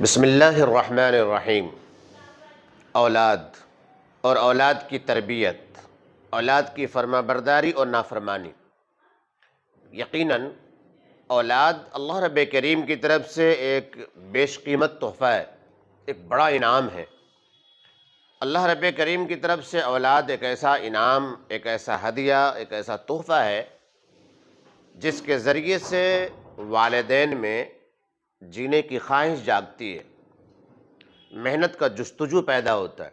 بسم اللہ الرحمن الرحیم۔ اولاد اور اولاد کی تربیت، اولاد کی فرما برداری اور نافرمانی۔ یقیناً اولاد اللہ رب کریم کی طرف سے ایک بیش قیمت تحفہ ہے، ایک بڑا انعام ہے۔ اللہ رب کریم کی طرف سے اولاد ایک ایسا انعام، ایک ایسا ہدیہ، ایک ایسا تحفہ ہے جس کے ذریعے سے والدین میں جینے کی خواہش جاگتی ہے، محنت کا جستجو پیدا ہوتا ہے۔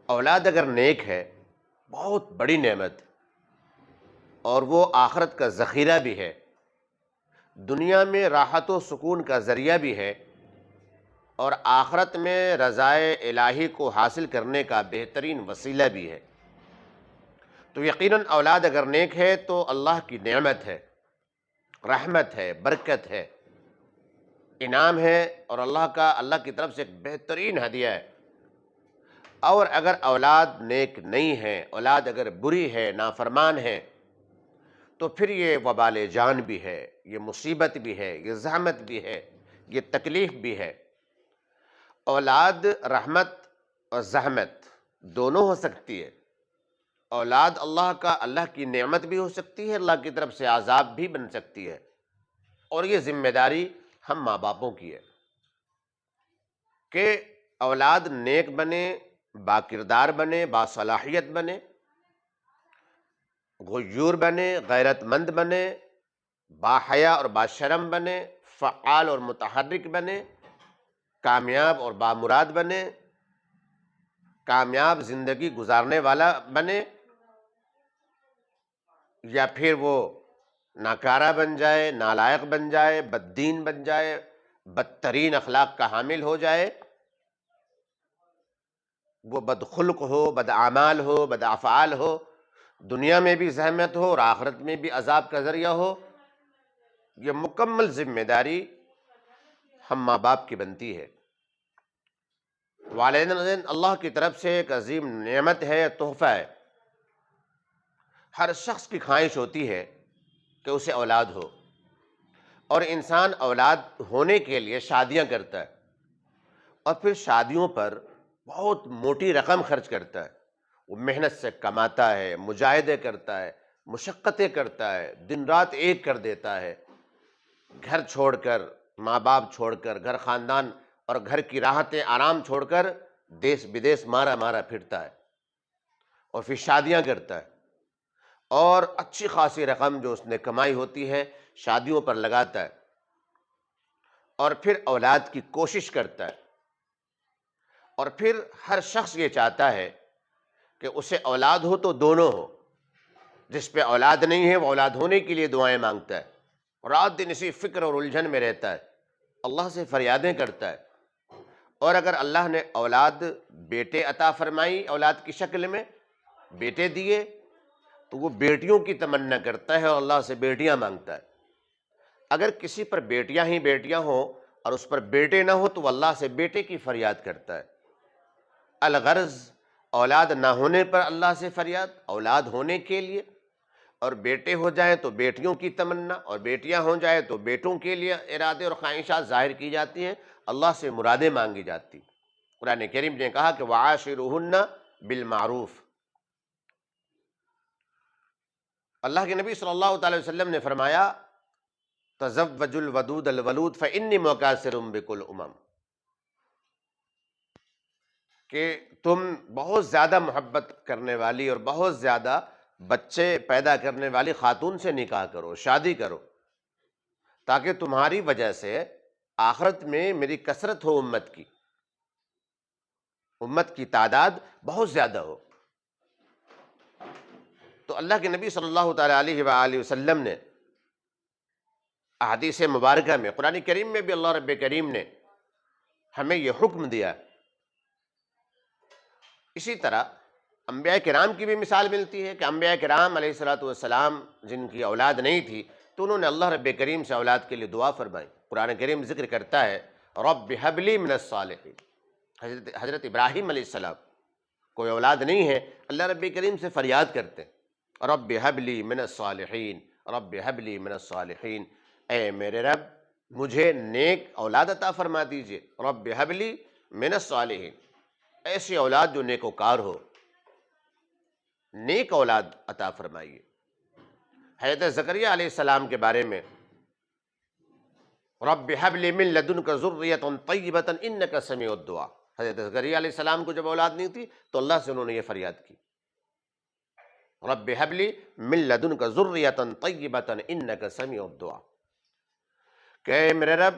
اولاد اگر نیک ہے بہت بڑی نعمت ہے، اور وہ آخرت کا ذخیرہ بھی ہے، دنیا میں راحت و سکون کا ذریعہ بھی ہے، اور آخرت میں رضائے الہی کو حاصل کرنے کا بہترین وسیلہ بھی ہے۔ تو یقیناً اولاد اگر نیک ہے تو اللہ کی نعمت ہے، رحمت ہے، برکت ہے، انعام ہے، اور اللہ کی طرف سے ایک بہترین ہدیہ ہے۔ اور اگر اولاد نیک نہیں ہے، اولاد اگر بری ہے، نافرمان ہے، تو پھر یہ وبال جان بھی ہے، یہ مصیبت بھی ہے، یہ زحمت بھی ہے، یہ تکلیف بھی ہے۔ اولاد رحمت اور زحمت دونوں ہو سکتی ہے۔ اولاد اللہ کی نعمت بھی ہو سکتی ہے، اللہ کی طرف سے عذاب بھی بن سکتی ہے، اور یہ ذمہ داری ہم ماں باپوں کی ہے کہ اولاد نیک بنے، باکردار بنے، باصلاحیت بنے، غیور بنے، غیرت مند بنے، باحیا اور باشرم بنے، فعال اور متحرک بنے، کامیاب اور بامراد بنے، کامیاب زندگی گزارنے والا بنے، یا پھر وہ ناکارہ بن جائے، نالائق بن جائے، بددین بن جائے، بدترین اخلاق کا حامل ہو جائے، وہ بدخلق ہو، بدعمال ہو، بدافعال ہو، دنیا میں بھی زحمت ہو اور آخرت میں بھی عذاب کا ذریعہ ہو۔ یہ مکمل ذمہ داری ہم ماں باپ کی بنتی ہے۔ والدین اللہ کی طرف سے ایک عظیم نعمت ہے، تحفہ ہے۔ ہر شخص کی خواہش ہوتی ہے کہ اسے اولاد ہو، اور انسان اولاد ہونے کے لیے شادیاں کرتا ہے، اور پھر شادیوں پر بہت موٹی رقم خرچ کرتا ہے۔ وہ محنت سے کماتا ہے، مجاہدے کرتا ہے، مشقتیں کرتا ہے، دن رات ایک کر دیتا ہے، گھر چھوڑ کر، ماں باپ چھوڑ کر، گھر خاندان اور گھر کی راحتیں آرام چھوڑ کر دیس بدیس مارا مارا پھرتا ہے، اور پھر شادیاں کرتا ہے، اور اچھی خاصی رقم جو اس نے کمائی ہوتی ہے شادیوں پر لگاتا ہے، اور پھر اولاد کی کوشش کرتا ہے۔ اور پھر ہر شخص یہ چاہتا ہے کہ اسے اولاد ہو تو دونوں ہو۔ جس پہ اولاد نہیں ہے وہ اولاد ہونے کے لیے دعائیں مانگتا ہے، رات دن اسی فکر اور الجھن میں رہتا ہے، اللہ سے فریادیں کرتا ہے۔ اور اگر اللہ نے اولاد بیٹے عطا فرمائی، اولاد کی شکل میں بیٹے دیے، تو وہ بیٹیوں کی تمنا کرتا ہے اور اللہ سے بیٹیاں مانگتا ہے۔ اگر کسی پر بیٹیاں ہی بیٹیاں ہوں اور اس پر بیٹے نہ ہو تو وہ اللہ سے بیٹے کی فریاد کرتا ہے۔ الغرض اولاد نہ ہونے پر اللہ سے فریاد، اولاد ہونے کے لیے، اور بیٹے ہو جائیں تو بیٹیوں کی تمنا، اور بیٹیاں ہو جائیں تو بیٹوں کے لیے ارادے اور خواہشات ظاہر کی جاتی ہیں، اللہ سے مرادیں مانگی جاتی۔ قرآن کریم نے کہا کہ وَعَاشِرُهُنَّ بِالْمَعْرُوفِ۔ اللہ کے نبی صلی اللہ تعالی وسلم نے فرمایا تزوجوا الودود الولود فإنی مکاثر بکم الامم، کہ تم بہت زیادہ محبت کرنے والی اور بہت زیادہ بچے پیدا کرنے والی خاتون سے نکاح کرو، شادی کرو، تاکہ تمہاری وجہ سے آخرت میں میری کثرت ہو، امت کی تعداد بہت زیادہ ہو۔ تو اللہ کے نبی صلی اللہ تعالی علیہ وآلہ وسلم نے احادیث مبارکہ میں، قرآن کریم میں بھی اللہ رب کریم نے ہمیں یہ حکم دیا۔ اسی طرح انبیاء کرام کی بھی مثال ملتی ہے کہ انبیاء کرام علیہ السلام جن کی اولاد نہیں تھی تو انہوں نے اللہ رب کریم سے اولاد کے لیے دعا فرمائی۔ قرآن کریم ذکر کرتا ہے رب ہب لی من الصالحین۔ حضرت ابراہیم علیہ السلام کوئی اولاد نہیں ہے، اللہ رب کریم سے فریاد کرتے ہیں رب ہب لی من الصالحین، رب ہب لی من الصالحین، اے میرے رب مجھے نیک اولاد عطا فرما دیجئے، رب ہب لی من الصالحین، ایسی اولاد جو نیک وکار ہو، نیک اولاد عطا فرمائیے۔ حضرت زکریا علیہ السلام کے بارے میں رب ہب لی من لدنک ذریۃ طیبۃ انک سمیع الدعاء، حضرت زکریا علیہ السلام کو جب اولاد نہیں تھی تو اللہ سے انہوں نے یہ فریاد کی، رب ہب لی من لدنک ذریۃ طیبۃ انک سمیع الدعاء، کہ اے میرے رب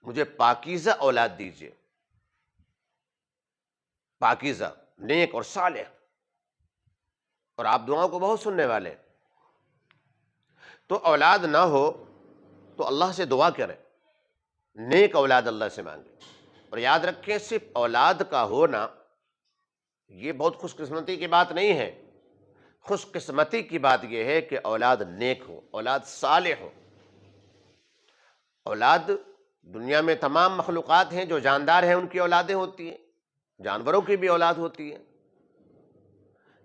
مجھے پاکیزہ اولاد دیجیے، پاکیزہ، نیک اور صالح، اور آپ دعاؤں کو بہت سننے والے ہیں۔ تو اولاد نہ ہو تو اللہ سے دعا کریں، نیک اولاد اللہ سے مانگیں، اور یاد رکھیں صرف اولاد کا ہونا یہ بہت خوش قسمتی کی بات نہیں ہے، خوش قسمتی کی بات یہ ہے کہ اولاد نیک ہو، اولاد صالح ہو۔ اولاد دنیا میں تمام مخلوقات ہیں جو جاندار ہیں ان کی اولادیں ہوتی ہیں، جانوروں کی بھی اولاد ہوتی ہے،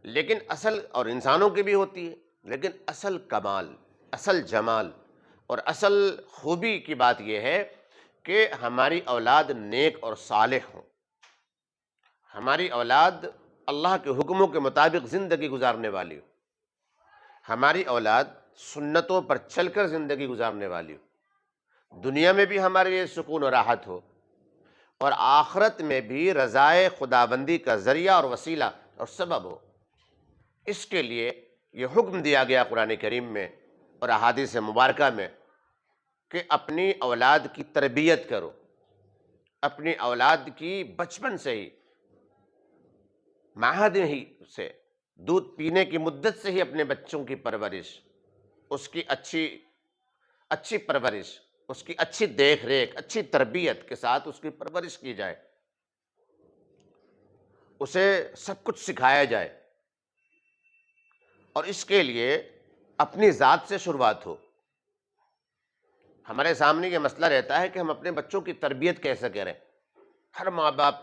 لیکن اصل، اور انسانوں کی بھی ہوتی ہے، لیکن اصل کمال، اصل جمال اور اصل خوبی کی بات یہ ہے کہ ہماری اولاد نیک اور صالح ہوں، ہماری اولاد اللہ کے حکموں کے مطابق زندگی گزارنے والی ہو، ہماری اولاد سنتوں پر چل کر زندگی گزارنے والی ہو، دنیا میں بھی ہمارے لیے سکون و راحت ہو، اور آخرت میں بھی رضائے خداوندی کا ذریعہ اور وسیلہ اور سبب ہو۔ اس کے لیے یہ حکم دیا گیا قرآن کریم میں اور احادیث مبارکہ میں کہ اپنی اولاد کی تربیت کرو، اپنی اولاد کی بچپن سے ہی، مہد ہی سے، دودھ پینے کی مدت سے ہی اپنے بچوں کی پرورش، اس کی اچھی پرورش، اس کی اچھی دیکھ ریکھ، اچھی تربیت کے ساتھ اس کی پرورش کی جائے، اسے سب کچھ سکھایا جائے، اور اس کے لیے اپنی ذات سے شروعات ہو۔ ہمارے سامنے یہ مسئلہ رہتا ہے کہ ہم اپنے بچوں کی تربیت کیسے کریں۔ ہر ماں باپ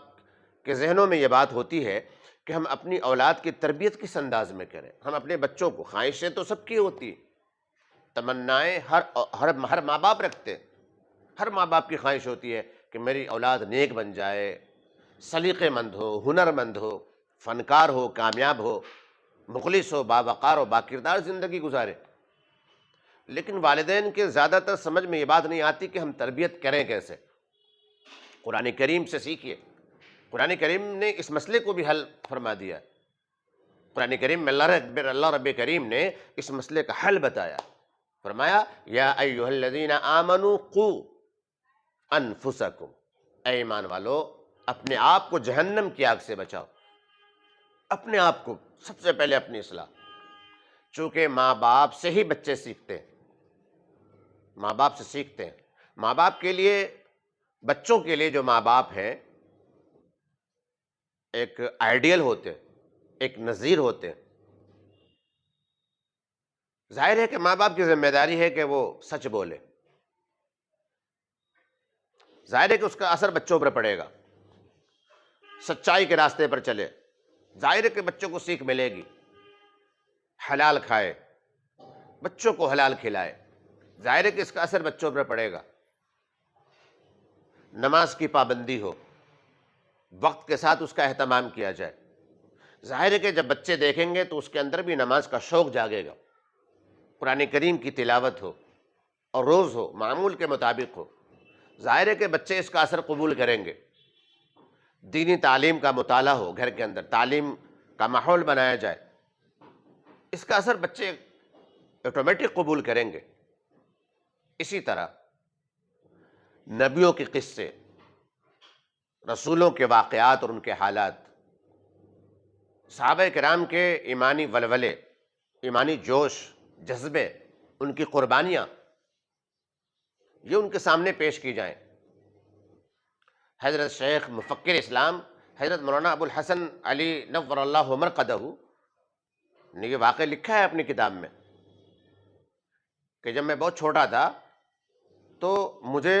کے ذہنوں میں یہ بات ہوتی ہے کہ ہم اپنی اولاد کی تربیت کس انداز میں کریں۔ ہم اپنے بچوں کو، خواہشیں تو سب کی ہوتی ہیں، تمنائیں ہر ماں باپ رکھتے ہیں، ہر ماں باپ کی خواہش ہوتی ہے کہ میری اولاد نیک بن جائے، سلیقے مند ہو، ہنر مند ہو، فنکار ہو، کامیاب ہو، مخلص ہو، باوقار ہو، باکردار زندگی گزارے۔ لیکن والدین کے زیادہ تر سمجھ میں یہ بات نہیں آتی کہ ہم تربیت کریں کیسے۔ قرآن کریم سے سیکھیے، قرآن کریم نے اس مسئلے کو بھی حل فرما دیا۔ قرآن کریم میں اللہ رب کریم نے اس مسئلے کا حل بتایا، فرمایا یا ایھا الذین آمنوا قوا انفسکم، اے ایمان والو اپنے آپ کو جہنم کی آگ سے بچاؤ، اپنے آپ کو، سب سے پہلے اپنی اصلاح، چونکہ ماں باپ سے ہی بچے سیکھتے ہیں، ماں باپ سے سیکھتے ہیں۔ ماں باپ کے لیے، بچوں کے لیے جو ماں باپ ہیں ایک آئیڈیل ہوتے ہیں، ایک نظیر ہوتے ہیں۔ ظاہر ہے کہ ماں باپ کی ذمہ داری ہے کہ وہ سچ بولے، ظاہر ہے کہ اس کا اثر بچوں پر پڑے گا، سچائی کے راستے پر چلے، ظاہر ہے کہ بچوں کو سیکھ ملے گی، حلال کھائے، بچوں کو حلال کھلائے، ظاہر ہے کہ اس کا اثر بچوں پر پڑے گا۔ نماز کی پابندی ہو، وقت کے ساتھ اس کا اہتمام کیا جائے، ظاہر ہے کہ جب بچے دیکھیں گے تو اس کے اندر بھی نماز کا شوق جاگے گا، قرآن کریم کی تلاوت ہو اور روز ہو، معمول کے مطابق ہو، ظاہر ہے کہ بچے اس کا اثر قبول کریں گے۔ دینی تعلیم کا مطالعہ ہو، گھر کے اندر تعلیم کا ماحول بنایا جائے، اس کا اثر بچے آٹومیٹک قبول کریں گے۔ اسی طرح نبیوں کے قصے، رسولوں کے واقعات اور ان کے حالات، صحابہ کرام کے ایمانی ولولے، ایمانی جوش، جذبے، ان کی قربانیاں، یہ ان کے سامنے پیش کی جائیں۔ حضرت شیخ مفکر اسلام حضرت مولانا ابو الحسن علی نور اللہ مرقدہ نے یہ واقعہ لکھا ہے اپنی کتاب میں کہ جب میں بہت چھوٹا تھا تو مجھے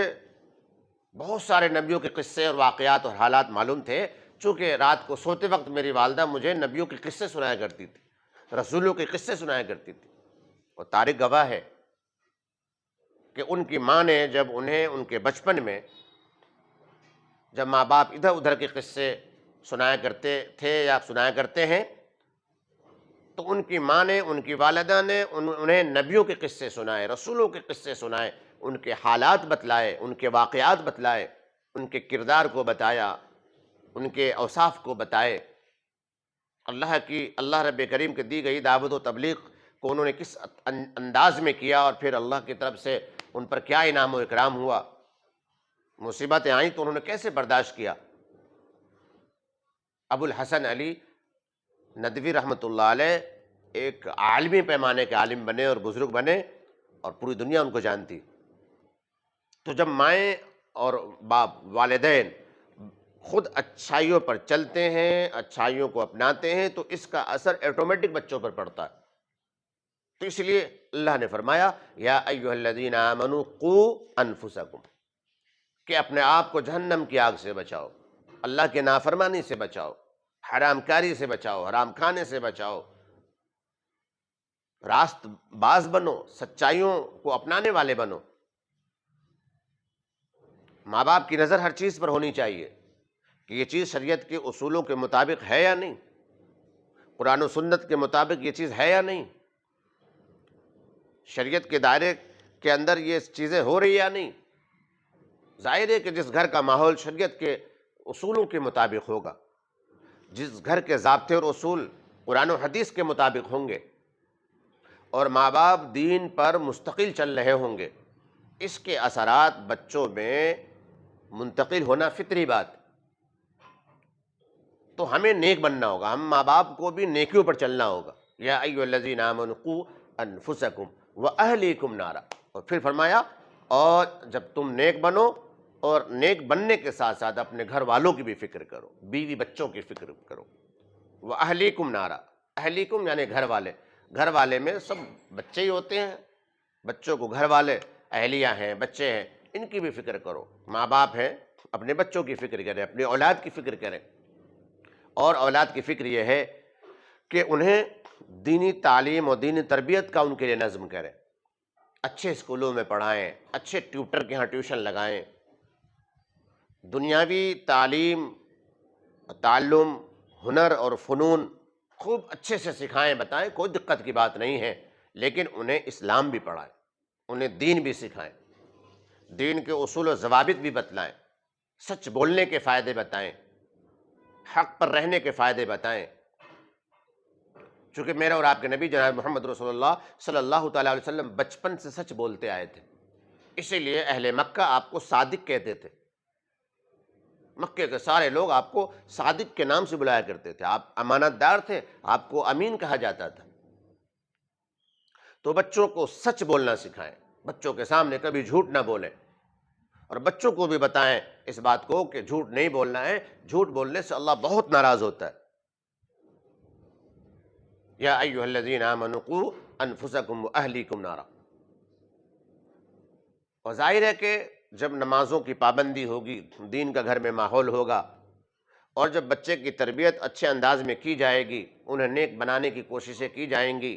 بہت سارے نبیوں کے قصے اور واقعات اور حالات معلوم تھے، چونکہ رات کو سوتے وقت میری والدہ مجھے نبیوں کے قصے سنایا کرتی تھی، رسولوں کے قصے سنایا کرتی تھی، اور تاریخ گواہ ہے کہ ان کی ماں نے جب انہیں ان کے بچپن میں جب ماں باپ ادھر ادھر کے قصے سنایا کرتے تھے یا سنایا کرتے ہیں تو ان کی ماں نے، ان کی والدہ نے انہیں نبیوں کے قصے سنائے، رسولوں کے قصے سنائے، ان کے حالات بتلائے، ان کے واقعات بتلائے، ان کے کردار کو بتایا، ان کے اوصاف کو بتائے، اللہ رب کریم کی دی گئی دعوت و تبلیغ کو انہوں نے کس انداز میں کیا، اور پھر اللہ کی طرف سے ان پر کیا انعام و اکرام ہوا، مصیبتیں آئیں تو انہوں نے کیسے برداشت کیا۔ ابو الحسن علی ندوی رحمۃ اللہ علیہ ایک عالمی پیمانے کے عالم بنے اور بزرگ بنے، اور پوری دنیا ان کو جانتی۔ تو جب مائیں اور باپ والدین خود اچھائیوں پر چلتے ہیں، اچھائیوں کو اپناتے ہیں، تو اس کا اثر آٹومیٹک بچوں پر پڑتا ہے۔ تو اس لیے اللہ نے فرمایا یا ایھا الذین آمنوا قوا انفسکم، کہ اپنے آپ کو جہنم کی آگ سے بچاؤ، اللہ کے نافرمانی سے بچاؤ، حرام کاری سے بچاؤ، حرام کھانے سے بچاؤ، راست باز بنو، سچائیوں کو اپنانے والے بنو۔ ماں باپ کی نظر ہر چیز پر ہونی چاہیے کہ یہ چیز شریعت کے اصولوں کے مطابق ہے یا نہیں، قرآن و سنت کے مطابق یہ چیز ہے یا نہیں، شریعت کے دائرے کے اندر یہ چیزیں ہو رہی یا نہیں۔ ظاہر ہے کہ جس گھر کا ماحول شریعت کے اصولوں کے مطابق ہوگا، جس گھر کے ضابطے اور اصول قرآن و حدیث کے مطابق ہوں گے، اور ماں باپ دین پر مستقل چل رہے ہوں گے، اس کے اثرات بچوں میں منتقل ہونا فطری بات۔ تو ہمیں نیک بننا ہوگا، ہم ماں باپ کو بھی نیکیوں پر چلنا ہوگا۔ یا ایھا الذین آمنوا قوا انفسکم واہلیکم نارا، اور پھر فرمایا اور جب تم نیک بنو، اور نیک بننے کے ساتھ ساتھ اپنے گھر والوں کی بھی فکر کرو، بیوی بچوں کی فکر کرو۔ واہلیکم نارا، اہلیکم یعنی گھر والے، گھر والے میں سب بچے ہی ہوتے ہیں، بچوں کو گھر والے، اہلیہ ہیں، بچے ہیں، ان کی بھی فکر کرو۔ ماں باپ ہیں، اپنے بچوں کی فکر کریں، اپنی اولاد کی فکر کریں، اور اولاد کی فکر یہ ہے کہ انہیں دینی تعلیم اور دینی تربیت کا ان کے لیے نظم کریں، اچھے اسکولوں میں پڑھائیں، اچھے ٹیوٹر کے ہاں ٹیوشن لگائیں، دنیاوی تعلیم، تعلم، ہنر اور فنون خوب اچھے سے سکھائیں، بتائیں، کوئی دقت کی بات نہیں ہے، لیکن انہیں اسلام بھی پڑھائیں، انہیں دین بھی سکھائیں، دین کے اصول و ضوابط بھی بتلائیں، سچ بولنے کے فائدے بتائیں، حق پر رہنے کے فائدے بتائیں۔ چونکہ میرا اور آپ کے نبی جناب محمد رسول اللہ صلی اللہ تعالیٰ علیہ وسلم بچپن سے سچ بولتے آئے تھے، اسی لیے اہل مکہ آپ کو صادق کہتے تھے، مکے کے سارے لوگ آپ کو صادق کے نام سے بلایا کرتے تھے، آپ امانت دار تھے، آپ کو امین کہا جاتا تھا۔ تو بچوں کو سچ بولنا سکھائیں، بچوں کے سامنے کبھی جھوٹ نہ بولیں، اور بچوں کو بھی بتائیں اس بات کو کہ جھوٹ نہیں بولنا ہے، جھوٹ بولنے سے اللہ بہت ناراض ہوتا ہے۔ یا ایھا الذین آمنوا قوا انفسکم واہلیکم نارا۔ اور ظاہر ہے کہ جب نمازوں کی پابندی ہوگی، دین کا گھر میں ماحول ہوگا، اور جب بچے کی تربیت اچھے انداز میں کی جائے گی، انہیں نیک بنانے کی کوششیں کی جائیں گی،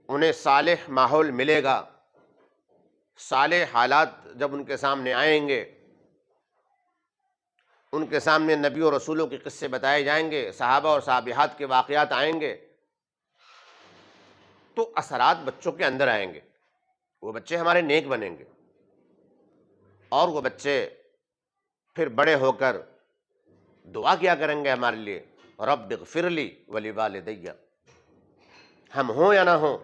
انہیں صالح ماحول ملے گا، صالح حالات جب ان کے سامنے آئیں گے، ان کے سامنے نبی اور رسولوں کے قصے بتائے جائیں گے، صحابہ اور صحابیات کے واقعات آئیں گے، تو اثرات بچوں کے اندر آئیں گے، وہ بچے ہمارے نیک بنیں گے، اور وہ بچے پھر بڑے ہو کر دعا کیا کریں گے ہمارے لیے، رب اغفر لی ولوالدی، ہم ہوں یا نہ ہوں،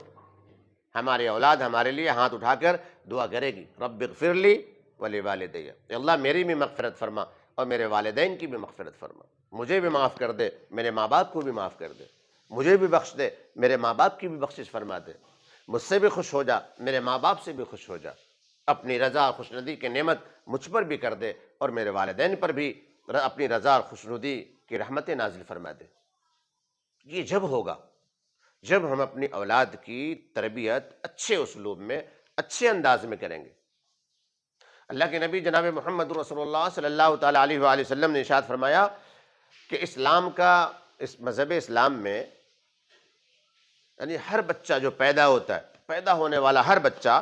ہماری اولاد ہمارے لیے ہاتھ اٹھا کر دعا کرے گی، رب اغفر لی ولوالدی، اللہ میری بھی مغفرت فرما اور میرے والدین کی بھی مغفرت فرما، مجھے بھی معاف کر دے، میرے ماں باپ کو بھی معاف کر دے، مجھے بھی بخش دے، میرے ماں باپ کی بھی بخشش فرما دے، مجھ سے بھی خوش ہو جا، میرے ماں باپ سے بھی خوش ہو جا، اپنی رضا اور خوشنودی کی نعمت مجھ پر بھی کر دے، اور میرے والدین پر بھی اپنی رضا اور خوشنودی کی رحمتیں نازل فرما دے۔ یہ جب ہوگا جب ہم اپنی اولاد کی تربیت اچھے اسلوب میں، اچھے انداز میں کریں گے۔ اللہ کے نبی جناب محمد رسول اللہ صلی اللہ تعالیٰ علیہ وآلہ وسلم نے ارشاد فرمایا کہ اسلام کا، اس مذہب اسلام میں، یعنی ہر بچہ جو پیدا ہوتا ہے پیدا ہونے والا ہر بچہ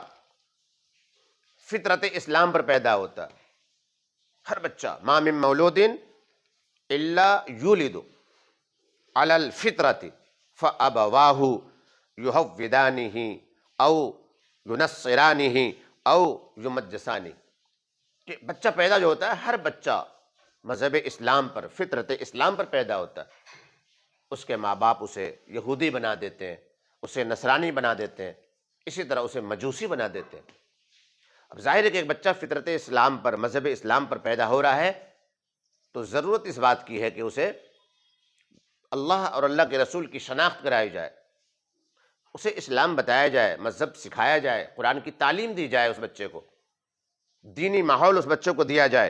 فطرت اسلام پر پیدا ہوتا ہے. ہر بچہ، ما من مولود الا یولد علی الفطرۃ فابواہ یہودانہ او ینصرانہ او یمجسانہ. کہ بچہ پیدا جو ہوتا ہے، ہر بچہ مذہب اسلام پر، فطرت اسلام پر پیدا ہوتا ہے. اس کے ماں باپ اسے یہودی بنا دیتے ہیں، اسے نصرانی بنا دیتے ہیں، اسی طرح اسے مجوسی بنا دیتے ہیں. اب ظاہر ہے کہ ایک بچہ فطرت اسلام پر، مذہب اسلام پر پیدا ہو رہا ہے، تو ضرورت اس بات کی ہے کہ اسے اللہ اور اللہ کے رسول کی شناخت کرائی جائے، اسے اسلام بتایا جائے، مذہب سکھایا جائے، قرآن کی تعلیم دی جائے، اس بچے کو دینی ماحول اس بچے کو دیا جائے.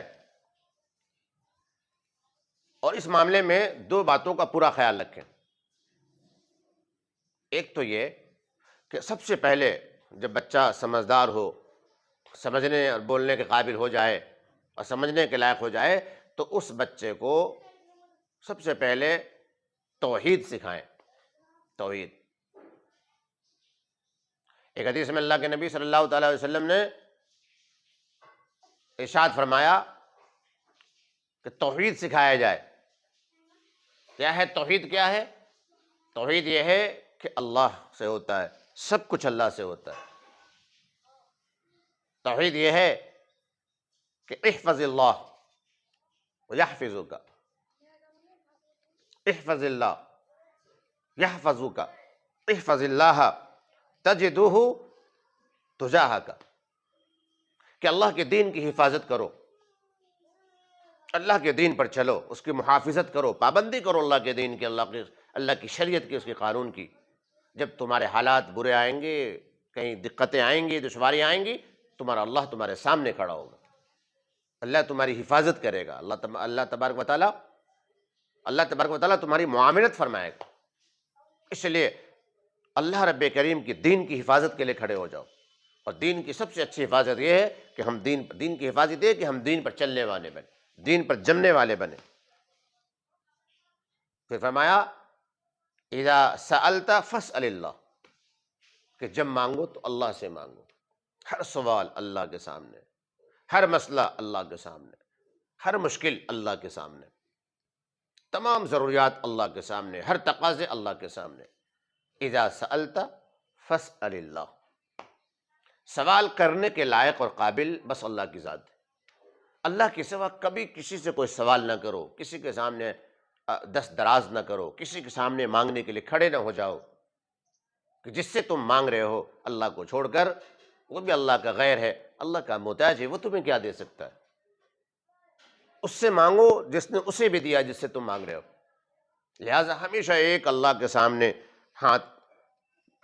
اور اس معاملے میں دو باتوں کا پورا خیال رکھیں. ایک تو یہ کہ سب سے پہلے جب بچہ سمجھدار ہو، سمجھنے اور بولنے کے قابل ہو جائے اور سمجھنے کے لائق ہو جائے، تو اس بچے کو سب سے پہلے توحید سکھائیں. توحید. ایک حدیث میں اللہ کے نبی صلی اللہ تعالی علیہ وسلم نے ارشاد فرمایا کہ توحید سکھایا جائے. کیا ہے توحید؟ کیا ہے توحید؟ یہ ہے کہ اللہ سے ہوتا ہے، سب کچھ اللہ سے ہوتا ہے. توحید یہ ہے کہ احفظ اللہ یحفظک، احفظ اللہ یحفظک، احفظ اللہ تجدہ تجاہک. کہ اللہ کے دین کی حفاظت کرو، اللہ کے دین پر چلو، اس کی محافظت کرو، پابندی کرو اللہ کے دین کی، اللہ کی شریعت کی، اس کے قانون کی. جب تمہارے حالات برے آئیں گے، کہیں دقتیں آئیں گی، دشواریاں آئیں گی، تمہارا اللہ تمہارے سامنے کھڑا ہوگا، اللہ تمہاری حفاظت کرے گا. اللہ تبارک و تعالیٰ تمہاری معاملت فرمائے گا. اس لیے اللہ رب کریم کی دین کی حفاظت کے لیے کھڑے ہو جاؤ. اور دین کی سب سے اچھی حفاظت یہ ہے کہ ہم دین کی حفاظت یہ ہے کہ ہم دین پر چلنے والے بنے، دین پر جمنے والے بنے. پھر فرمایا اذا سألت فاسأل اللہ، کہ جب مانگو تو اللہ سے مانگو. ہر سوال اللہ کے سامنے، ہر مسئلہ اللہ کے سامنے، ہر مشکل اللہ کے سامنے، تمام ضروریات اللہ کے سامنے، ہر تقاضے اللہ کے سامنے. اذا سألت فاسأل اللہ. سوال کرنے کے لائق اور قابل بس اللہ کی ذات ہے. اللہ کے سوا کبھی کسی سے کوئی سوال نہ کرو، کسی کے سامنے دست دراز نہ کرو، کسی کے سامنے مانگنے کے لیے کھڑے نہ ہو جاؤ. کہ جس سے تم مانگ رہے ہو اللہ کو چھوڑ کر، وہ بھی اللہ کا غیر ہے، اللہ کا محتاج ہے، وہ تمہیں کیا دے سکتا ہے؟ اس سے مانگو جس نے اسے بھی دیا جس سے تم مانگ رہے ہو. لہٰذا ہمیشہ ایک اللہ کے سامنے ہاتھ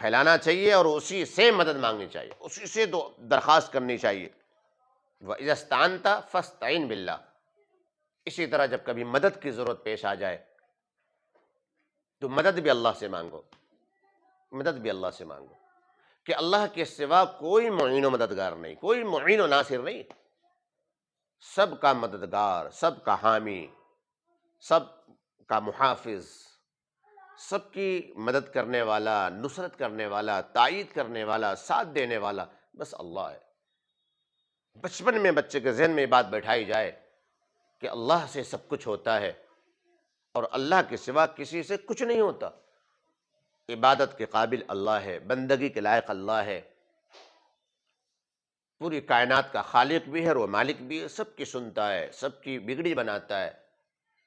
پھیلانا چاہیے اور اسی سے مدد مانگنی چاہیے، اسی سے درخواست کرنی چاہیے. وَإِذَا اسْتَعَنْتَ فَاسْتَعِنْ بِاللَّهِ. اسی طرح جب کبھی مدد کی ضرورت پیش آ جائے تو مدد بھی اللہ سے مانگو، مدد بھی اللہ سے مانگو. کہ اللہ کے سوا کوئی معین و مددگار نہیں، کوئی معین و ناصر نہیں. سب کا مددگار، سب کا حامی، سب کا محافظ، سب کی مدد کرنے والا، نصرت کرنے والا، تائید کرنے والا، ساتھ دینے والا بس اللہ ہے. بچپن میں بچے کے ذہن میں یہ بات بیٹھائی جائے کہ اللہ سے سب کچھ ہوتا ہے اور اللہ کے سوا کسی سے کچھ نہیں ہوتا. عبادت کے قابل اللہ ہے، بندگی کے لائق اللہ ہے، پوری کائنات کا خالق بھی ہے اور وہ مالک بھی ہے، سب کی سنتا ہے، سب کی بگڑی بناتا ہے،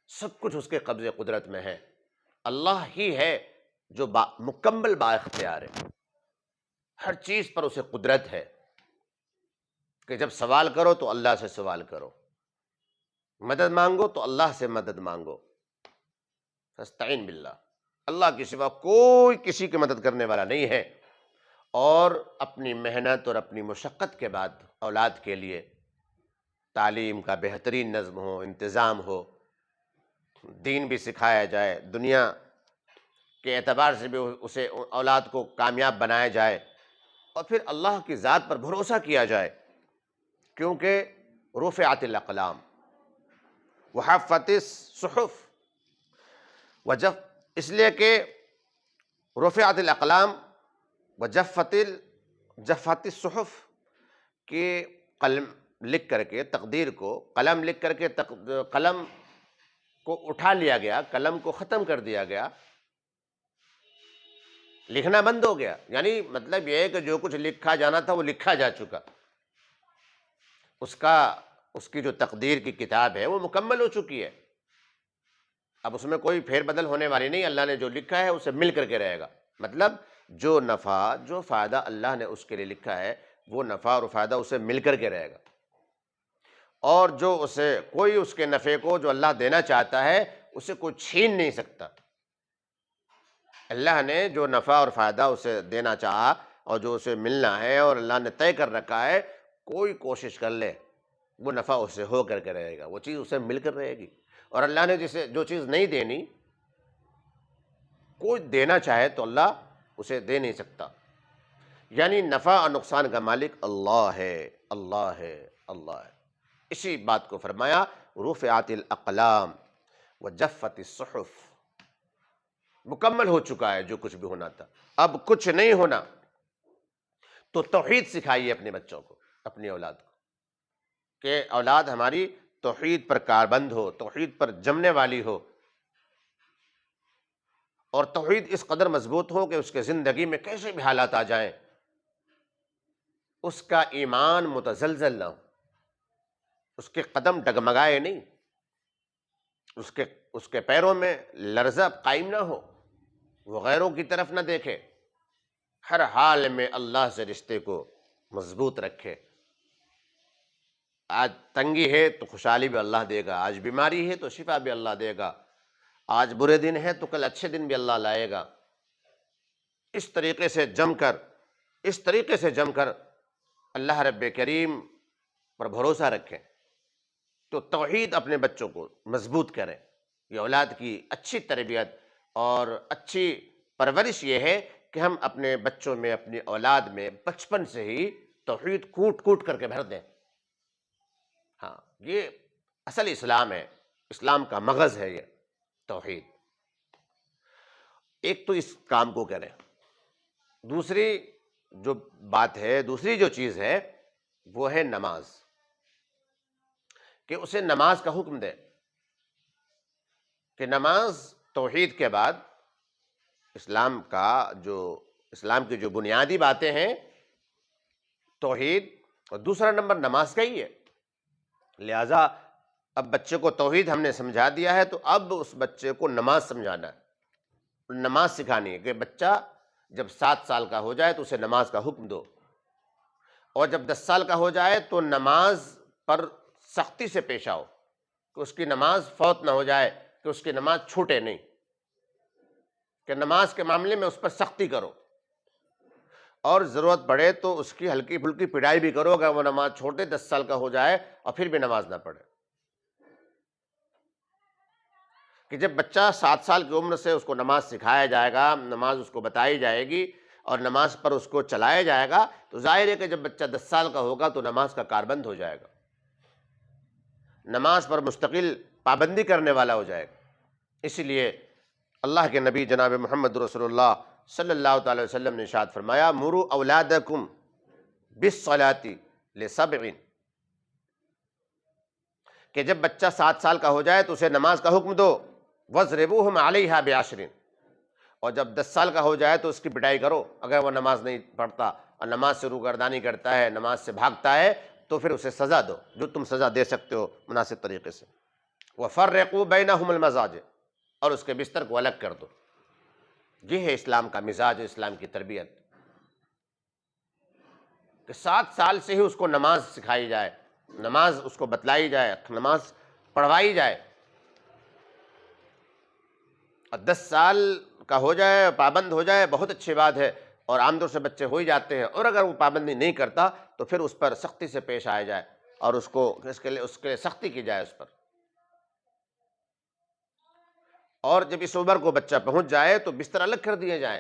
سب کچھ اس کے قبضے قدرت میں ہے. اللہ ہی ہے جو مکمل با اختیار ہے، ہر چیز پر اسے قدرت ہے. کہ جب سوال کرو تو اللہ سے سوال کرو، مدد مانگو تو اللہ سے مدد مانگو. فاستعین باللہ. اللہ کے سوا کوئی کسی کی مدد کرنے والا نہیں ہے. اور اپنی محنت اور اپنی مشقت کے بعد اولاد کے لیے تعلیم کا بہترین نظم ہو، انتظام ہو، دین بھی سکھایا جائے، دنیا کے اعتبار سے بھی اسے اولاد کو کامیاب بنایا جائے، اور پھر اللہ کی ذات پر بھروسہ کیا جائے. کیونکہ رفعت الاقلام وحفت الصحف اس لیے کہ رفعت الاقلام وجفت جفت الصحف کہ قلم لکھ کر کے تقدیر کو، قلم لکھ کر کے قلم کو اٹھا لیا گیا، قلم کو ختم کر دیا گیا، لکھنا بند ہو گیا. یعنی مطلب یہ ہے کہ جو کچھ لکھا جانا تھا وہ لکھا جا چکا، اس کی جو تقدیر کی کتاب ہے وہ مکمل ہو چکی ہے. اب اس میں کوئی پھیر بدل ہونے والی نہیں. اللہ نے جو لکھا ہے اسے مل کر کے رہے گا. مطلب جو نفع جو فائدہ اللہ نے اس کے لیے لکھا ہے وہ نفع اور فائدہ اسے مل کر کے رہے گا. اور جو اسے کوئی اس کے نفع کو جو اللہ دینا چاہتا ہے اسے کوئی چھین نہیں سکتا. اللہ نے جو نفع اور فائدہ اسے دینا چاہا اور جو اسے ملنا ہے اور اللہ نے طے کر رکھا ہے، کوئی کوشش کر لے وہ نفع اسے ہو کر کے رہے گا، وہ چیز اسے مل کر رہے گی. اور اللہ نے جسے جو چیز نہیں دینی، کوئی دینا چاہے تو اللہ اسے دے نہیں سکتا. یعنی نفع اور نقصان کا مالک اللہ ہے، اللہ ہے، اللہ ہے. اسی بات کو فرمایا رفعت الاقلام وجفت الصحف. مکمل ہو چکا ہے جو کچھ بھی ہونا تھا، اب کچھ نہیں ہونا. تو توحید سکھائیے اپنے بچوں کو، اپنی اولاد کو، کہ اولاد ہماری توحید پر کاربند ہو، توحید پر جمنے والی ہو، اور توحید اس قدر مضبوط ہو کہ اس کے زندگی میں کیسے بھی حالات آ جائیں اس کا ایمان متزلزل نہ ہو، اس کے قدم ڈگمگائے نہیں، اس کے پیروں میں لرزہ قائم نہ ہو، وہ غیروں کی طرف نہ دیکھے، ہر حال میں اللہ سے رشتے کو مضبوط رکھے. آج تنگی ہے تو خوشحالی بھی اللہ دے گا، آج بیماری ہے تو شفا بھی اللہ دے گا، آج برے دن ہے تو کل اچھے دن بھی اللہ لائے گا. اس طریقے سے جم کر اللہ رب کریم پر بھروسہ رکھیں. تو توحید اپنے بچوں کو مضبوط کریں. یہ اولاد کی اچھی تربیت اور اچھی پرورش یہ ہے کہ ہم اپنے بچوں میں، اپنی اولاد میں بچپن سے ہی توحید کوٹ کوٹ کر کے بھر دیں. ہاں، یہ اصل اسلام ہے، اسلام کا مغز ہے یہ توحید. ایک تو اس کام کو کریں. دوسری جو بات ہے، دوسری جو چیز ہے وہ ہے نماز، کہ اسے نماز کا حکم دے، کہ نماز توحید کے بعد اسلام کی جو بنیادی باتیں ہیں توحید، اور دوسرا نمبر نماز کا ہی ہے. لہذا اب بچے کو توحید ہم نے سمجھا دیا ہے تو اب اس بچے کو نماز سمجھانا ہے، نماز سکھانی ہے. کہ بچہ جب 7 سال کا ہو جائے تو اسے نماز کا حکم دو، اور جب 10 سال کا ہو جائے تو نماز پر سختی سے پیش آؤ، کہ اس کی نماز فوت نہ ہو جائے، کہ اس کی نماز چھوٹے نہیں، کہ نماز کے معاملے میں اس پر سختی کرو، اور ضرورت پڑے تو اس کی ہلکی پھلکی پڑھائی بھی کرو اگر وہ نماز چھوٹے 10 سال کا ہو جائے اور پھر بھی نماز نہ پڑھے. کہ جب بچہ 7 سال کی عمر سے اس کو نماز سکھایا جائے گا، نماز اس کو بتائی جائے گی اور نماز پر اس کو چلایا جائے گا، تو ظاہر ہے کہ جب بچہ 10 سال کا ہوگا تو نماز کا کاربند ہو جائے گا، نماز پر مستقل پابندی کرنے والا ہو جائے گا. اسی لیے اللہ کے نبی جناب محمد رسول اللہ صلی اللہ تعالی وسلم نے ارشاد فرمایا مروا اولادکم بالصلاۃ ل7، کہ جب بچہ 7 سال کا ہو جائے تو اسے نماز کا حکم دو، وَاضْرِبُوهُمْ عَلَيْهَا بِعَشْرٍ، اور جب 10 سال کا ہو جائے تو اس کی پٹائی کرو اگر وہ نماز نہیں پڑھتا اور نماز سے روگردانی کرتا ہے، نماز سے بھاگتا ہے، تو پھر اسے سزا دو جو تم سزا دے سکتے ہو مناسب طریقے سے. وَفَرِّقُوا بَيْنَهُمُ الْمَضَاجِعَ، اور اس کے بستر کو الگ کر دو. یہ ہے اسلام کا مزاج، اسلام کی تربیت، کہ 7 سال سے ہی اس کو نماز سکھائی جائے، نماز اس کو بتلائی جائے، نماز پڑھوائی جائے. اور 10 سال کا ہو جائے، پابند ہو جائے، بہت اچھی بات ہے، اور عام طور سے بچے ہو ہی جاتے ہیں. اور اگر وہ پابندی نہیں کرتا تو پھر اس پر سختی سے پیش آیا جائے اور اس کے لیے سختی کی جائے اس پر. اور جب اس عمر کو بچہ پہنچ جائے تو بستر الگ کر دیے جائیں،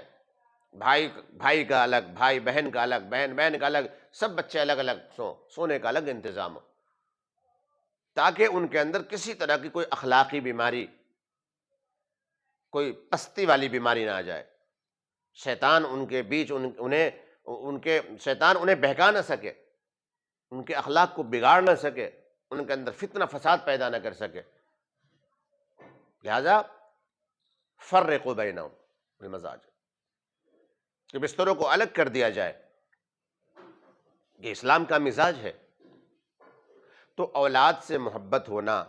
بھائی کا الگ، بھائی بہن کا الگ، بہن کا الگ، سب بچے الگ الگ سونے کا الگ انتظام ہو، تاکہ ان کے اندر کسی طرح کی کوئی اخلاقی بیماری، کوئی پستی والی بیماری نہ آ جائے. شیطان ان کے بیچ انہیں ان کے شیطان انہیں بہکا نہ سکے، ان کے اخلاق کو بگاڑ نہ سکے، ان کے اندر فتنہ فساد پیدا نہ کر سکے۔ لہذا فرقوا بینہم بالمزاج، کہ بستروں کو الگ کر دیا جائے، یہ اسلام کا مزاج ہے۔ تو اولاد سے محبت ہونا،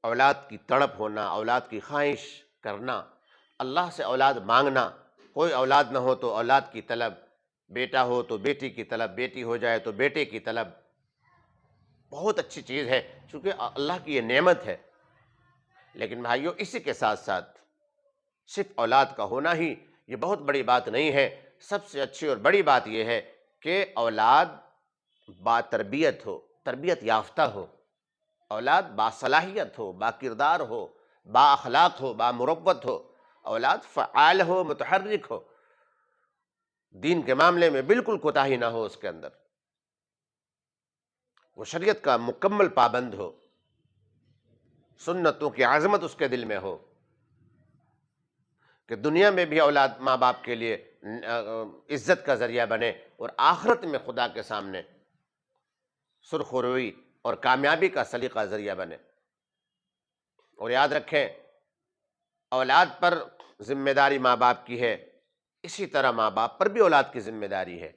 اولاد کی تڑپ ہونا، اولاد کی خواہش کرنا، اللہ سے اولاد مانگنا، کوئی اولاد نہ ہو تو اولاد کی طلب، بیٹا ہو تو بیٹی کی طلب، بیٹی ہو جائے تو بیٹے کی طلب، بہت اچھی چیز ہے، چونکہ اللہ کی یہ نعمت ہے۔ لیکن بھائیو، اسی کے ساتھ ساتھ صرف اولاد کا ہونا ہی یہ بہت بڑی بات نہیں ہے۔ سب سے اچھی اور بڑی بات یہ ہے کہ اولاد با تربیت ہو، تربیت یافتہ ہو، اولاد باصلاحیت ہو، با کردار ہو، با اخلاق ہو، با مروت ہو، اولاد فعال ہو، متحرک ہو، دین کے معاملے میں بالکل کوتاہی نہ ہو اس کے اندر، وہ شریعت کا مکمل پابند ہو، سنتوں کی عظمت اس کے دل میں ہو، کہ دنیا میں بھی اولاد ماں باپ کے لیے عزت کا ذریعہ بنے، اور آخرت میں خدا کے سامنے سرخ روئی اور کامیابی کا سلیقہ ذریعہ بنے۔ اور یاد رکھیں، اولاد پر ذمہ داری ماں باپ کی ہے، اسی طرح ماں باپ پر بھی اولاد کی ذمہ داری ہے۔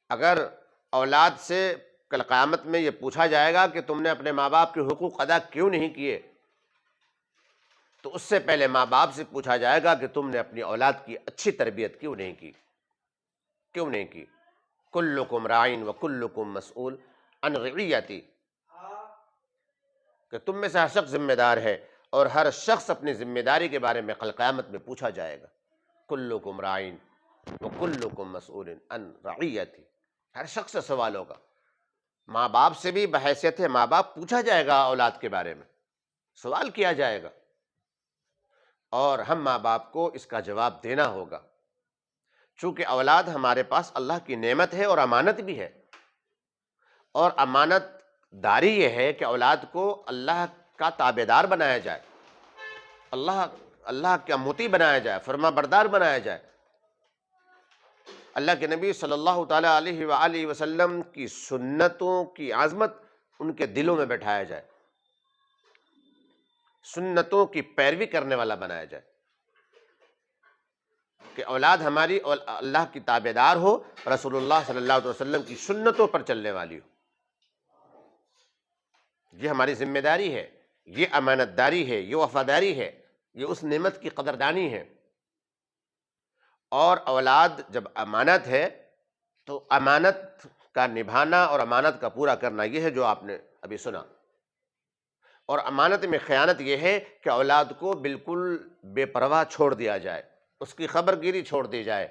اگر اولاد سے کل قیامت میں یہ پوچھا جائے گا کہ تم نے اپنے ماں باپ کے حقوق ادا کیوں نہیں کیے، تو اس سے پہلے ماں باپ سے پوچھا جائے گا کہ تم نے اپنی اولاد کی اچھی تربیت کیوں نہیں کی، کیوں نہیں کی۔ کلکم راعٍ وکلکم مسئول عن رعیتی، کہ تم میں سے ہر شخص ذمہ دار ہے، اور ہر شخص اپنی ذمہ داری کے بارے میں کل قیامت میں پوچھا جائے گا۔ کلکم راعٍ وکلکم مسئول عن رعیتی، ہر شخص سے سوال ہوگا۔ ماں باپ سے بھی بحیثیت ہے ماں باپ پوچھا جائے گا، اولاد کے بارے میں سوال کیا جائے گا، اور ہم ماں باپ کو اس کا جواب دینا ہوگا، چونکہ اولاد ہمارے پاس اللہ کی نعمت ہے اور امانت بھی ہے، اور امانت داری یہ ہے کہ اولاد کو اللہ کا تابعدار بنایا جائے، اللہ کا مطیع بنایا جائے، فرما بردار بنایا جائے، اللہ کے نبی صلی اللہ تعالیٰ علیہ وآلہ وسلم کی سنتوں کی عظمت ان کے دلوں میں بٹھایا جائے، سنتوں کی پیروی کرنے والا بنایا جائے، کہ اولاد ہماری اللہ کی تابعدار ہو، رسول اللہ صلی اللہ علیہ وسلم کی سنتوں پر چلنے والی ہو۔ یہ ہماری ذمہ داری ہے، یہ امانت داری ہے، یہ وفاداری ہے، یہ اس نعمت کی قدردانی ہے۔ اور اولاد جب امانت ہے تو امانت کا نبھانا اور امانت کا پورا کرنا، یہ ہے جو آپ نے ابھی سنا۔ اور امانت میں خیانت یہ ہے کہ اولاد کو بالکل بے پرواہ چھوڑ دیا جائے، اس کی خبر گیری چھوڑ دی جائے،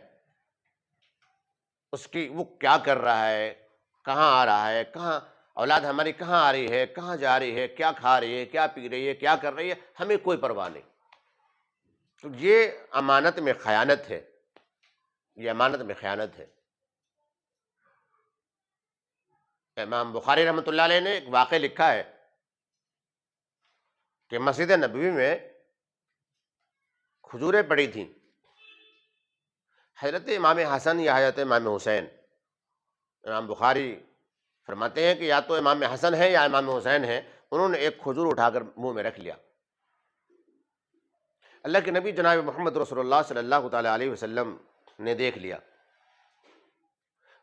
اس کی وہ کیا کر رہا ہے، کہاں آ رہا ہے، کہاں اولاد ہماری کہاں آ رہی ہے، کہاں جا رہی ہے، کیا کھا رہی ہے، کیا پی رہی ہے، کیا کر رہی ہے، ہمیں کوئی پرواہ نہیں۔ تو یہ امانت میں خیانت ہے، یہ امانت میں خیانت ہے۔ امام بخاری رحمۃ اللہ علیہ نے ایک واقعہ لکھا ہے کہ مسجد نبوی میں کھجوریں پڑی تھیں، حضرت امام حسن یا حضرت امام حسین، امام بخاری فرماتے ہیں کہ یا تو امام حسن ہے یا امام حسین ہے، انہوں نے ایک کھجور اٹھا کر منہ میں رکھ لیا۔ اللہ کے نبی جناب محمد رسول اللہ صلی اللہ تعالیٰ علیہ وسلم نے دیکھ لیا،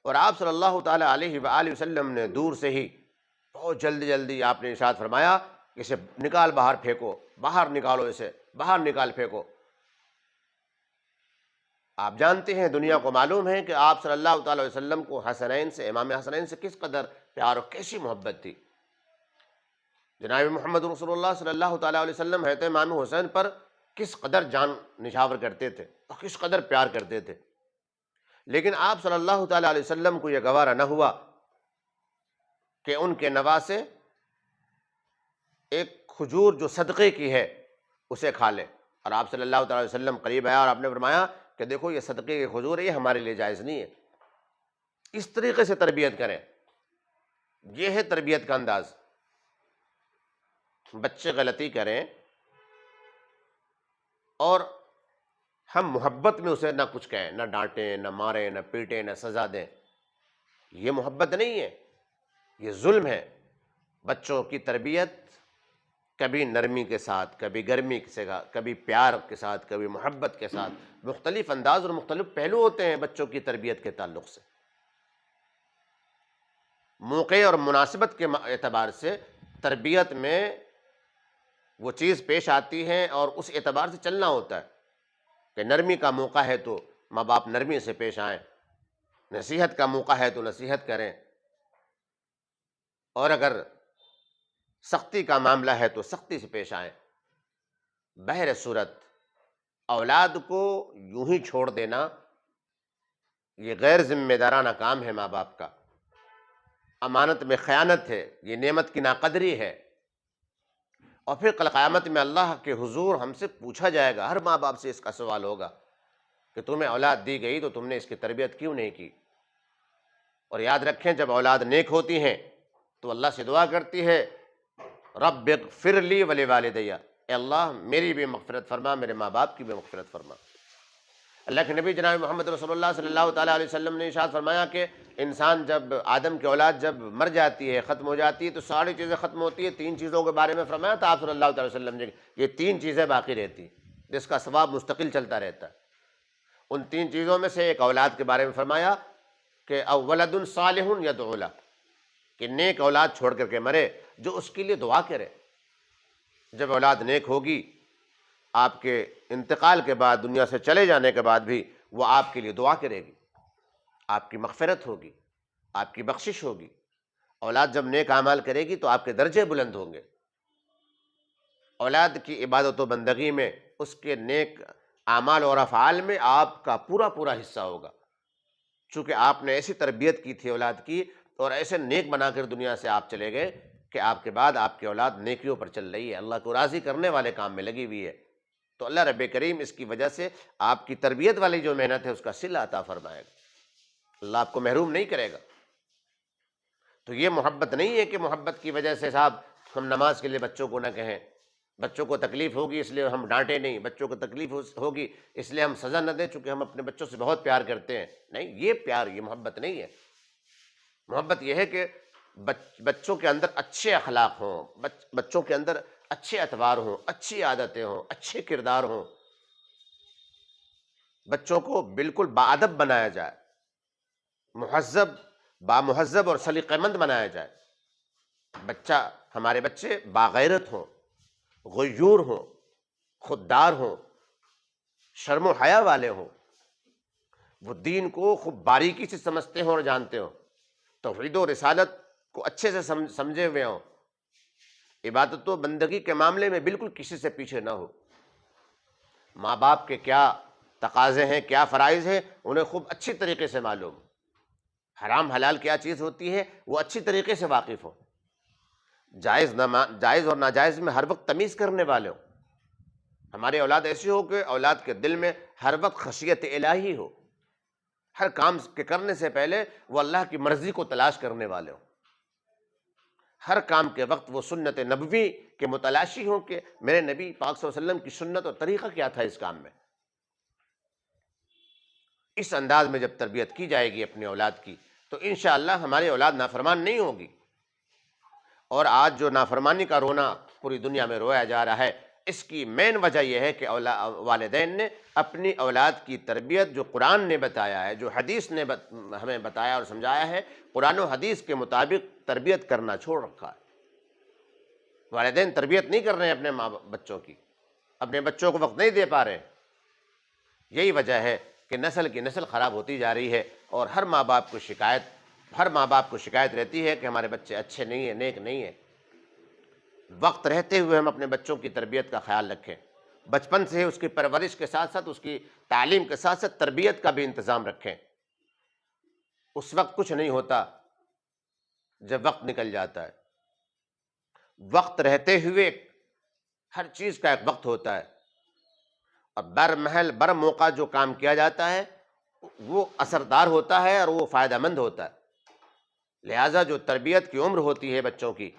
اور آپ صلی اللہ تعالیٰ علیہ وآلہ وسلم نے دور سے ہی بہت جلدی جلدی آپ نے ارشاد فرمایا کہ اسے نکال، باہر پھینکو، باہر نکالو، اسے باہر نکال پھینکو۔ آپ جانتے ہیں، دنیا کو معلوم ہے کہ آپ صلی اللہ تعالیٰ علیہ وسلم کو حسنین سے، امام حسنین سے کس قدر پیار اور کیسی محبت تھی۔ جناب محمد رسول اللہ صلی اللہ تعالیٰ علیہ وسلم حضرت امام حسین پر کس قدر جان نچھاور کرتے تھے اور کس قدر پیار کرتے تھے، لیکن آپ صلی اللہ تعالیٰ علیہ وسلم کو یہ گوارا نہ ہوا کہ ان کے نواسے ایک کھجور جو صدقے کی ہے اسے کھا لے، اور آپ صلی اللہ تعالیٰ علیہ وسلم قریب آیا اور آپ نے فرمایا کہ دیکھو یہ صدقے کی کھجور ہے، یہ ہمارے لیے جائز نہیں ہے۔ اس طریقے سے تربیت کریں، یہ ہے تربیت کا انداز۔ بچے غلطی کریں اور ہم محبت میں اسے نہ کچھ کہیں، نہ ڈانٹیں، نہ ماریں، نہ پیٹیں، نہ سزا دیں، یہ محبت نہیں ہے، یہ ظلم ہے۔ بچوں کی تربیت کبھی نرمی کے ساتھ، کبھی گرمی کے ساتھ، کبھی پیار کے ساتھ، کبھی محبت کے ساتھ، مختلف انداز اور مختلف پہلو ہوتے ہیں بچوں کی تربیت کے تعلق سے۔ موقع اور مناسبت کے اعتبار سے تربیت میں وہ چیز پیش آتی ہے اور اس اعتبار سے چلنا ہوتا ہے کہ نرمی کا موقع ہے تو ماں باپ نرمی سے پیش آئیں، نصیحت کا موقع ہے تو نصیحت کریں، اور اگر سختی کا معاملہ ہے تو سختی سے پیش آئیں۔ بہر صورت اولاد کو یوں ہی چھوڑ دینا یہ غیر ذمہ دارانہ کام ہے ماں باپ کا، امانت میں خیانت ہے، یہ نعمت کی ناقدری ہے، اور پھر کل قیامت میں اللہ کے حضور ہم سے پوچھا جائے گا، ہر ماں باپ سے اس کا سوال ہوگا کہ تمہیں اولاد دی گئی تو تم نے اس کی تربیت کیوں نہیں کی۔ اور یاد رکھیں جب اولاد نیک ہوتی ہیں تو اللہ سے دعا کرتی ہے رب اغفر لی ولوالدی، اے اللہ میری بھی مغفرت فرما، میرے ماں باپ کی بھی مغفرت فرما۔ اللہ کے نبی جناب محمد رسول اللہ صلی اللہ تعالیٰ علیہ وسلم نے ارشاد فرمایا کہ انسان جب آدم کی اولاد جب مر جاتی ہے، ختم ہو جاتی ہے، تو ساری چیزیں ختم ہوتی ہیں، تین چیزوں کے بارے میں فرمایا تھا آپ صلی اللہ تعالیٰ وسلم نے، یہ تین چیزیں باقی رہتی ہیں جس کا ثواب مستقل چلتا رہتا ہے۔ ان تین چیزوں میں سے ایک اولاد کے بارے میں فرمایا کہ او ولد صالح یدعو لہ، کہ نیک اولاد چھوڑ کر کے مرے جو اس کے لیے دعا کرے۔ جب اولاد نیک ہوگی، آپ کے انتقال کے بعد، دنیا سے چلے جانے کے بعد بھی وہ آپ کے لیے دعا کرے گی، آپ کی مغفرت ہوگی، آپ کی بخشش ہوگی۔ اولاد جب نیک اعمال کرے گی تو آپ کے درجے بلند ہوں گے۔ اولاد کی عبادت و بندگی میں، اس کے نیک اعمال اور افعال میں آپ کا پورا پورا حصہ ہوگا، چونکہ آپ نے ایسی تربیت کی تھی اولاد کی، اور ایسے نیک بنا کر دنیا سے آپ چلے گئے کہ آپ کے بعد آپ کی اولاد نیکیوں پر چل رہی ہے، اللہ کو راضی کرنے والے کام میں لگی ہوئی ہے۔ تو اللہ رب کریم اس کی وجہ سے آپ کی تربیت والی جو محنت ہے اس کا صلہ عطا فرمائے گا، اللہ آپ کو محروم نہیں کرے گا۔ تو یہ محبت نہیں ہے کہ محبت کی وجہ سے صاحب ہم نماز کے لیے بچوں کو نہ کہیں، بچوں کو تکلیف ہوگی اس لیے ہم ڈانٹیں نہیں، بچوں کو تکلیف ہوگی اس لیے ہم سزا نہ دیں چونکہ ہم اپنے بچوں سے بہت پیار کرتے ہیں۔ نہیں، یہ پیار، یہ محبت نہیں ہے۔ محبت یہ ہے کہ بچوں کے اندر اچھے اخلاق ہوں، بچوں کے اندر اچھے اطوار ہوں، اچھی عادتیں ہوں، اچھے کردار ہوں، بچوں کو بالکل باادب بنایا جائے، مہذب، بامہذب اور سلیقہ مند بنایا جائے۔ ہمارے بچے باغیرت ہوں، غیور ہوں، خوددار ہوں، شرم و حیا والے ہوں، وہ دین کو خوب باریکی سے سمجھتے ہوں اور جانتے ہوں، توحید و رسالت کو اچھے سے سمجھے ہوئے ہوں، عبادت و بندگی کے معاملے میں بالکل کسی سے پیچھے نہ ہو، ماں باپ کے کیا تقاضے ہیں، کیا فرائض ہیں، انہیں خوب اچھی طریقے سے معلوم، حرام حلال کیا چیز ہوتی ہے وہ اچھی طریقے سے واقف ہو، جائز اور ناجائز میں ہر وقت تمیز کرنے والے ہوں۔ ہماری اولاد ایسی ہو کہ اولاد کے دل میں ہر وقت خشیت الہی ہو، ہر کام کے کرنے سے پہلے وہ اللہ کی مرضی کو تلاش کرنے والے ہوں، ہر کام کے وقت وہ سنت نبوی کے متلاشی ہوں کہ میرے نبی پاک صلی اللہ علیہ وسلم کی سنت اور طریقہ کیا تھا اس کام میں۔ اس انداز میں جب تربیت کی جائے گی اپنی اولاد کی تو انشاءاللہ ہماری اولاد نافرمان نہیں ہوگی۔ اور آج جو نافرمانی کا رونا پوری دنیا میں رویا جا رہا ہے، اس کی مین وجہ یہ ہے کہ والدین نے اپنی اولاد کی تربیت جو قرآن نے بتایا ہے، جو حدیث نے ہمیں بتایا اور سمجھایا ہے، قرآن و حدیث کے مطابق تربیت کرنا چھوڑ رکھا ہے۔ والدین تربیت نہیں کر رہے ہیں اپنے بچوں کی، اپنے بچوں کو وقت نہیں دے پا رہے ہیں۔ یہی وجہ ہے کہ نسل کی نسل خراب ہوتی جا رہی ہے، اور ہر ماں باپ کو شکایت رہتی ہے کہ ہمارے بچے اچھے نہیں ہیں، نیک نہیں ہیں۔ وقت رہتے ہوئے ہم اپنے بچوں کی تربیت کا خیال رکھیں، بچپن سے اس کی پرورش کے ساتھ ساتھ اس کی تعلیم کے ساتھ ساتھ تربیت کا بھی انتظام رکھیں۔ اس وقت کچھ نہیں ہوتا جب وقت نکل جاتا ہے، وقت رہتے ہوئے ہر چیز کا ایک وقت ہوتا ہے، اور بر موقع جو کام کیا جاتا ہے وہ اثردار ہوتا ہے اور وہ فائدہ مند ہوتا ہے۔ لہٰذا جو تربیت کی عمر ہوتی ہے بچوں کی،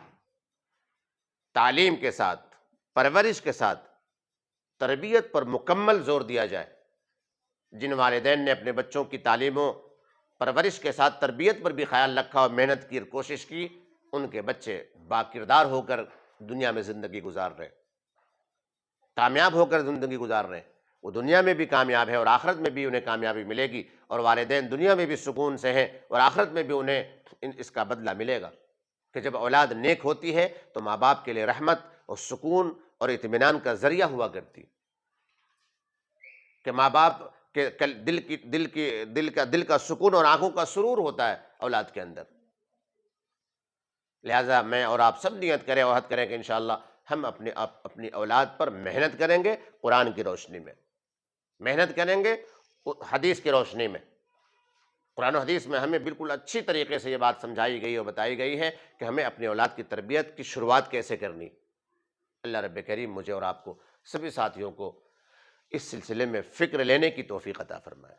تعلیم کے ساتھ، پرورش کے ساتھ تربیت پر مکمل زور دیا جائے۔ جن والدین نے اپنے بچوں کی تعلیم و پرورش کے ساتھ تربیت پر بھی خیال رکھا اور محنت کی اور کوشش کی، ان کے بچے باکردار ہو کر دنیا میں زندگی گزار رہے، کامیاب ہو کر زندگی گزار رہے ہیں۔ وہ دنیا میں بھی کامیاب ہے اور آخرت میں بھی انہیں کامیابی ملے گی، اور والدین دنیا میں بھی سکون سے ہیں اور آخرت میں بھی انہیں اس کا بدلہ ملے گا کہ جب اولاد نیک ہوتی ہے تو ماں باپ کے لیے رحمت اور سکون اور اطمینان کا ذریعہ ہوا کرتی، کہ ماں باپ کے دل کا سکون اور آنکھوں کا سرور ہوتا ہے اولاد کے اندر۔ لہٰذا میں اور آپ سب نیت کریں، عہد کریں کہ انشاءاللہ ہم اپنی اولاد پر محنت کریں گے، قرآن کی روشنی میں محنت کریں گے، حدیث کی روشنی میں۔ قرآن و حدیث میں ہمیں بالکل اچھی طریقے سے یہ بات سمجھائی گئی اور بتائی گئی ہے کہ ہمیں اپنی اولاد کی تربیت کی شروعات کیسے کرنی۔ اللہ رب کریم مجھے اور آپ کو سبھی ساتھیوں کو اس سلسلے میں فکر لینے کی توفیق عطا فرمائے۔